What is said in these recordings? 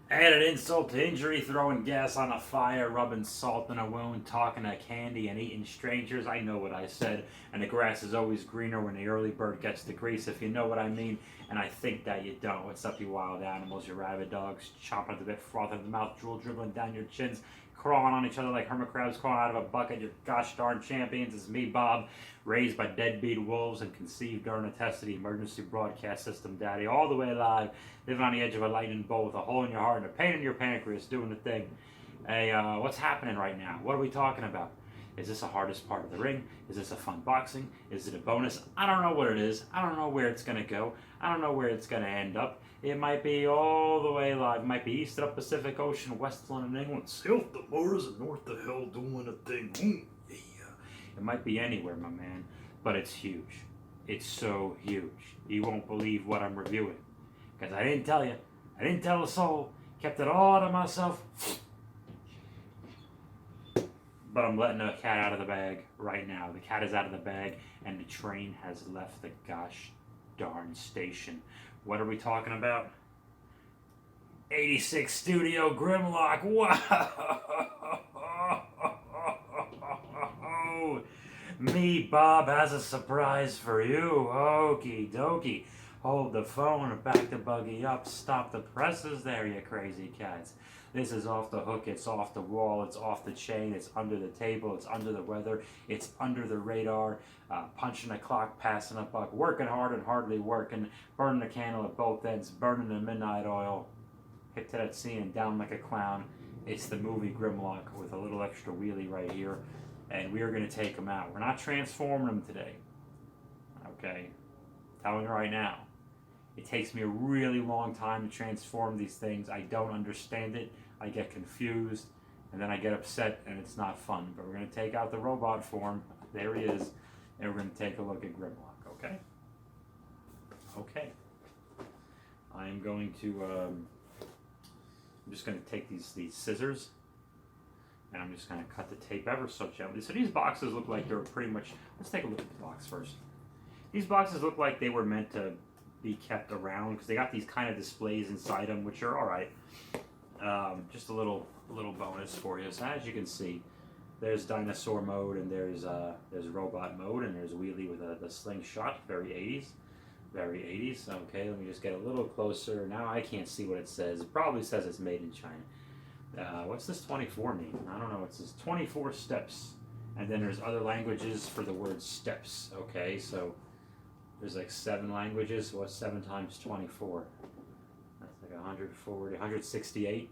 Added insult to injury, throwing gas on a fire, rubbing salt in a wound, talking to candy and eating strangers. I know what I said. And the grass is always greener when the early bird gets the grease, if you know what I mean. And I think that you don't. What's up, you wild animals, you rabid dogs, chomping at the bit, frothing at the mouth, drool dribbling down your chins, crawling on each other like hermit crabs crawling out of a bucket. You're gosh darn champions. It's me, Bob, raised by deadbeat wolves and conceived during a test of the emergency broadcast system, Daddy, all the way live, living on the edge of a lightning bolt with a hole in your heart and a pain in your pancreas, doing the thing. Hey, what's happening right now? What are we talking about? Is this the hardest part of the ring? Is this a fun boxing? Is it a bonus? I don't know what it is. I don't know where it's going to go. I don't know where it's going to end up. It might be all the way live. It might be east of the Pacific Ocean, west of London, England, south the moors, and north the hell doing a thing. Yeah. It might be anywhere, my man, but it's huge. It's so huge. You won't believe what I'm reviewing. Because I didn't tell you. I didn't tell a soul. Kept it all to myself. But I'm letting the cat out of the bag right now. The cat is out of the bag, and the train has left the gosh darn station. What are we talking about? 86 Studio Grimlock. Wow! Me, Bob, has a surprise for you. Okie dokie. Hold the phone, back the buggy up, stop the presses there, you crazy cats. This is off the hook, it's off the wall, it's off the chain, it's under the table, it's under the weather, it's under the radar, punching the clock, passing a buck, working hard and hardly working, burning the candle at both ends, burning the midnight oil, hit to that scene and down like a clown. It's the movie Grimlock with a little extra wheelie right here, and we are going to take them out. We're not transforming them today, okay? Telling you right now. It takes me a really long time to transform these things. I don't understand it. I get confused, and then I get upset, and it's not fun. But we're going to take out the robot form. There he is. And we're going to take a look at Grimlock, okay? Okay. I am going to, I'm just going to take these scissors, and I'm just going to cut the tape ever so gently. So these boxes look like they're pretty much, let's take a look at the box first. These boxes look like they were meant to be kept around because they got these kind of displays inside them, which are all right. Just a little bonus for you. So as you can see, there's dinosaur mode, and there's robot mode, and there's wheelie with the slingshot. Very 80s, very 80s. Okay, let me just get a little closer. Now I can't see what it says. It probably says it's made in China. What's this 24 mean? I don't know. It says 24 steps, and then there's other languages for the word steps. Okay, so there's like 7 languages. What's 7 times 24? That's like 140, 168.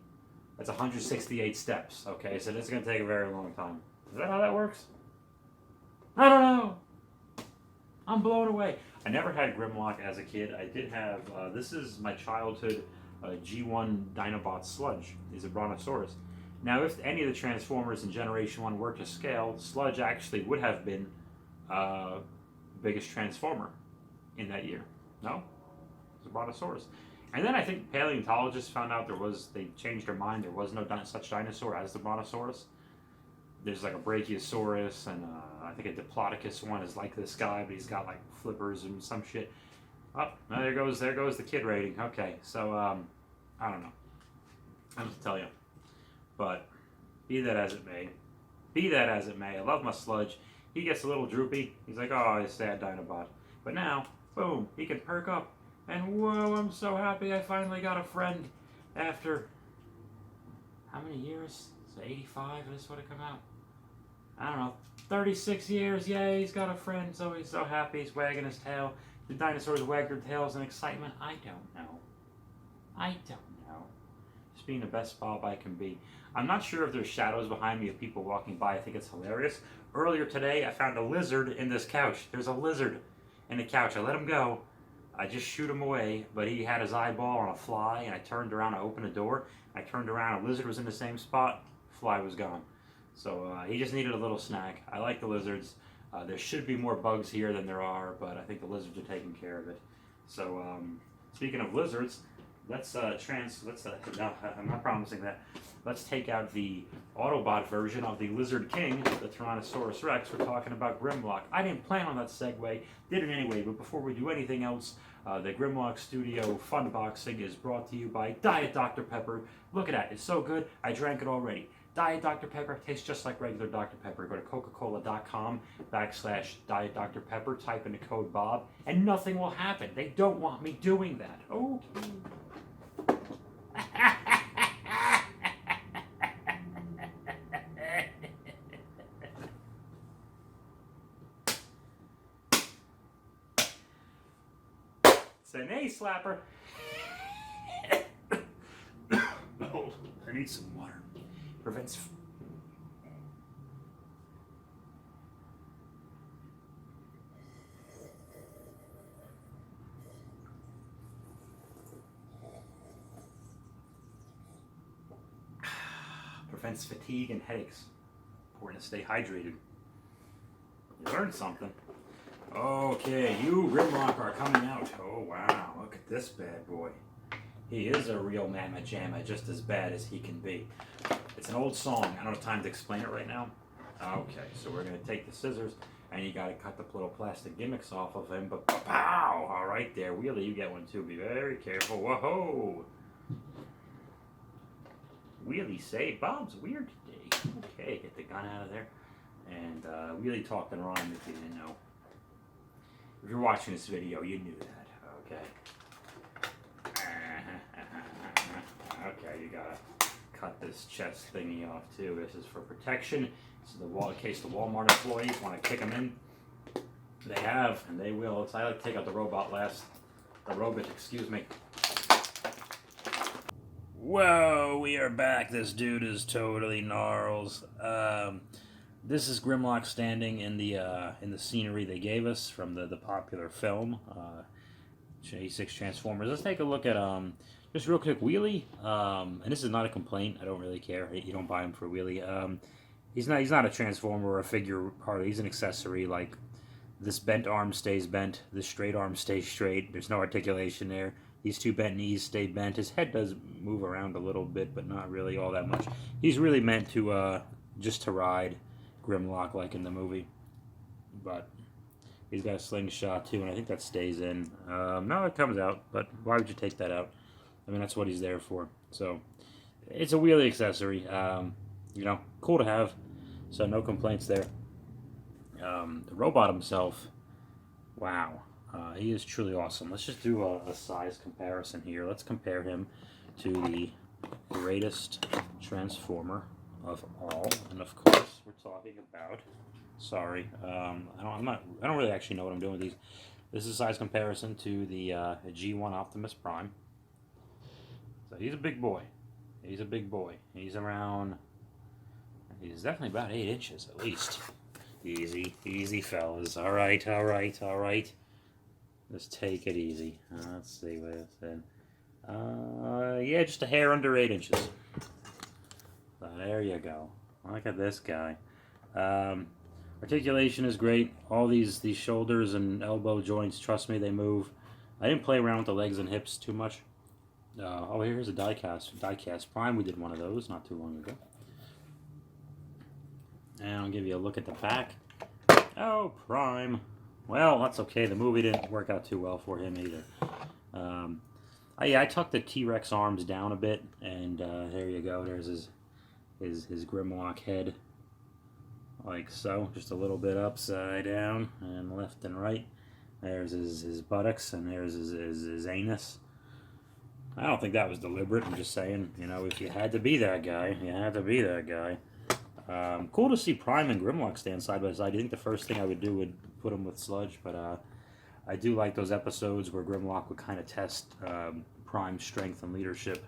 That's 168 steps. Okay, so this is going to take a very long time. Is that how that works? I don't know. I'm blown away. I never had Grimlock as a kid. I did have, this is my childhood G1 Dinobot Sludge. He's a Brontosaurus. Now, if any of the Transformers in Generation 1 were to scale, Sludge actually would have been biggest Transformer in that year. No? It's a Brontosaurus. And then I think paleontologists found out they changed their mind. There was no such dinosaur as the Brontosaurus. There's like a Brachiosaurus, and I think a Diplodocus one is like this guy, but he's got like flippers and some shit. Oh, there goes the kid rating. Okay, so I don't know. I don't have to tell you. But be that as it may, I love my Sludge. He gets a little droopy. He's like, oh, he's sad Dinobot. But now, boom, he can perk up. And whoa, I'm so happy I finally got a friend after, how many years? So 85, this would have come out. I don't know, 36 years. Yay, he's got a friend, so he's so happy. He's wagging his tail. The dinosaurs wag their tails in excitement. I don't know. Just being the best Bob I can be. I'm not sure if there's shadows behind me of people walking by. I think it's hilarious. Earlier today, I found a lizard in this couch. There's a lizard in the couch. I let him go. I just shoot him away, but he had his eyeball on a fly, and I turned around, I opened the door, I turned around, a lizard was in the same spot, fly was gone. So he just needed a little snack. I like the lizards. There should be more bugs here than there are, but I think the lizards are taking care of it. So speaking of lizards, let's no, I'm not promising that. Let's take out the Autobot version of the Lizard King, the Tyrannosaurus Rex. We're talking about Grimlock. I didn't plan on that segue, did it anyway, but before we do anything else, The Grimlock Studio Fun Boxing is brought to you by Diet Dr. Pepper. Look at that, it's so good, I drank it already. Diet Dr. Pepper tastes just like regular Dr. Pepper. Go to coca-cola.com/Diet Dr. Pepper, type in the code Bob, and nothing will happen. They don't want me doing that. Okay. It's an A-slapper. Hold, I need some water. Prevents. Prevents fatigue and headaches. Important to stay hydrated. You learned something. Okay, you Grimlock are coming out. Oh wow, look at this bad boy. He is a real mamma jamma, just as bad as he can be. It's an old song. I don't have time to explain it right now. Okay, so we're going to take the scissors, and you got to cut the little plastic gimmicks off of him. But pow! All right there. Wheelie, you get one too. Be very careful. Whoa! Wheelie say Bob's weird today. Okay, get the gun out of there. And Wheelie talked and rhymed if you didn't know. If you're watching this video, you knew that. Okay. Okay, you gotta cut this chest thingy off too. This is for protection. So in case the Walmart employees want to kick them in, they have, and they will. I like to take out the robot last. The robot, excuse me. Whoa, we are back. This dude is totally gnarls. This is Grimlock standing in the scenery they gave us from the popular film, J6 Transformers. Let's take a look at just real quick, Wheelie, and this is not a complaint. I don't really care. You don't buy him for Wheelie. He's not a transformer or a figure part. He's an accessory. Like this bent arm stays bent. This straight arm stays straight. There's no articulation there. These two bent knees stay bent. His head does move around a little bit, but not really all that much. He's really meant to just to ride Grimlock like in the movie, but he's got a slingshot too, and I think that stays in. No, it comes out, but why would you take that out? I mean, that's what he's there for. So it's a Wheelie accessory. You know, cool to have. So no complaints there. The robot himself, wow, he is truly awesome. Let's just do a size comparison here. Let's compare him to the greatest Transformer of all, and of course we're talking about. Sorry, I don't really actually know what I'm doing with these. This is a size comparison to the G1 Optimus Prime. So he's a big boy. He's a big boy. He's around. He's definitely about 8 inches at least. Easy, easy, fellas. All right, all right, all right. Just take it easy. Let's see what it said. Yeah, just a hair under 8 inches. So there you go. Look at this guy. Articulation is great. All these shoulders and elbow joints, trust me, they move. I didn't play around with the legs and hips too much. Oh, here's a diecast Prime. We did one of those not too long ago. And I'll give you a look at the back. Oh, Prime. Well, that's okay. The movie didn't work out too well for him either. Yeah, I tucked the T-Rex arms down a bit, and there you go. There's his Grimlock head, like so, just a little bit upside down and left and right. There's his buttocks, and there's his anus. I don't think that was deliberate. I'm just saying, you know, if you had to be that guy, you had to be that guy. Cool to see Prime and Grimlock stand side by side. I think the first thing I would do would put them with Sludge, but I do like those episodes where Grimlock would kind of test Prime's strength and leadership,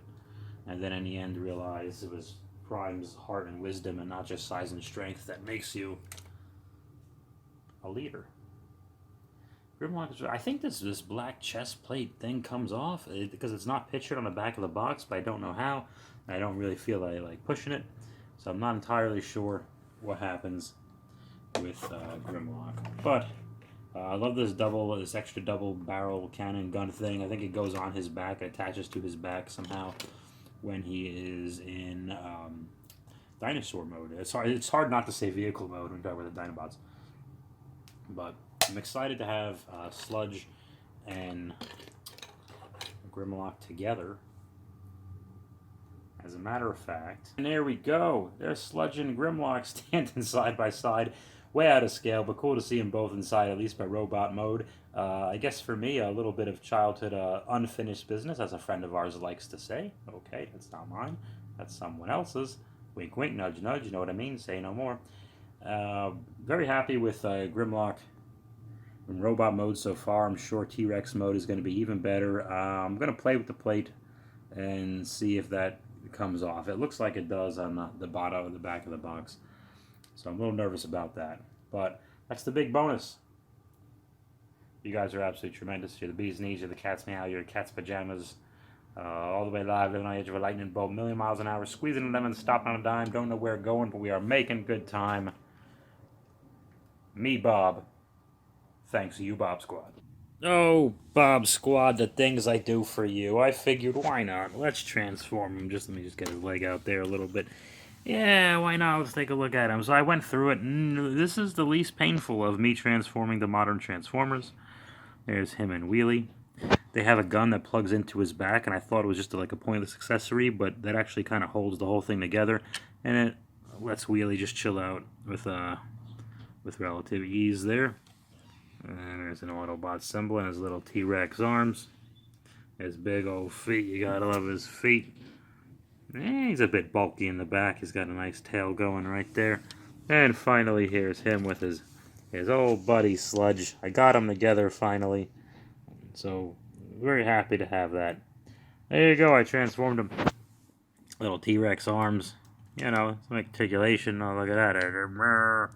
and then in the end realize it was Prime's heart and wisdom and not just size and strength that makes you a leader. Grimlock, I think this black chest plate thing comes off because it's not pictured on the back of the box, but I don't know how. I don't really feel like pushing it, so I'm not entirely sure what happens with Grimlock. But I love this extra double barrel cannon gun thing. I think it goes on his back, attaches to his back somehow when he is in dinosaur mode. It's hard not to say vehicle mode when you talk about the Dinobots. But I'm excited to have Sludge and Grimlock together. As a matter of fact. And there we go. There's Sludge and Grimlock standing side by side. Way out of scale, but cool to see them both inside, at least by robot mode. I guess for me, a little bit of childhood unfinished business, as a friend of ours likes to say. Okay, that's not mine. That's someone else's. Wink, wink, nudge, nudge. You know what I mean? Say no more. Very happy with Grimlock in robot mode so far. I'm sure T-Rex mode is going to be even better. I'm going to play with the plate and see if that comes off. It looks like it does on the bottom, the back of the box. So I'm a little nervous about that. But that's the big bonus. You guys are absolutely tremendous. You're the bee's knees, you're the cat's meow, you're the cat's pajamas. All the way live, living on the edge of a lightning bolt, million miles an hour, squeezing a lemon, stopping on a dime, don't know where we're going, but we are making good time. Me, Bob. Thanks to you, Bob Squad. Oh, Bob Squad, the things I do for you. I figured, why not? Let's transform him. Let me just get his leg out there a little bit. Yeah, why not? Let's take a look at him. So I went through it, and this is the least painful of me transforming the modern Transformers. There's him and Wheelie. They have a gun that plugs into his back, and I thought it was just like a pointless accessory, but that actually kind of holds the whole thing together, and it lets Wheelie just chill out with relative ease there. And there's an Autobot symbol and his little T-Rex arms. His big old feet, you gotta love his feet. He's a bit bulky in the back. He's got a nice tail going right there. And finally, here's him with his old buddy Sludge. I got them together finally. So, very happy to have that. There you go, I transformed him. Little T-Rex arms. You know, some articulation. Oh, look at that.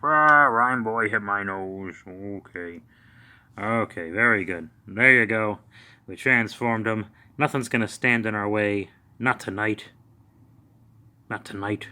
Rhyme boy hit my nose. Okay. Okay, very good. There you go. We transformed him. Nothing's gonna stand in our way. Not tonight. Not tonight.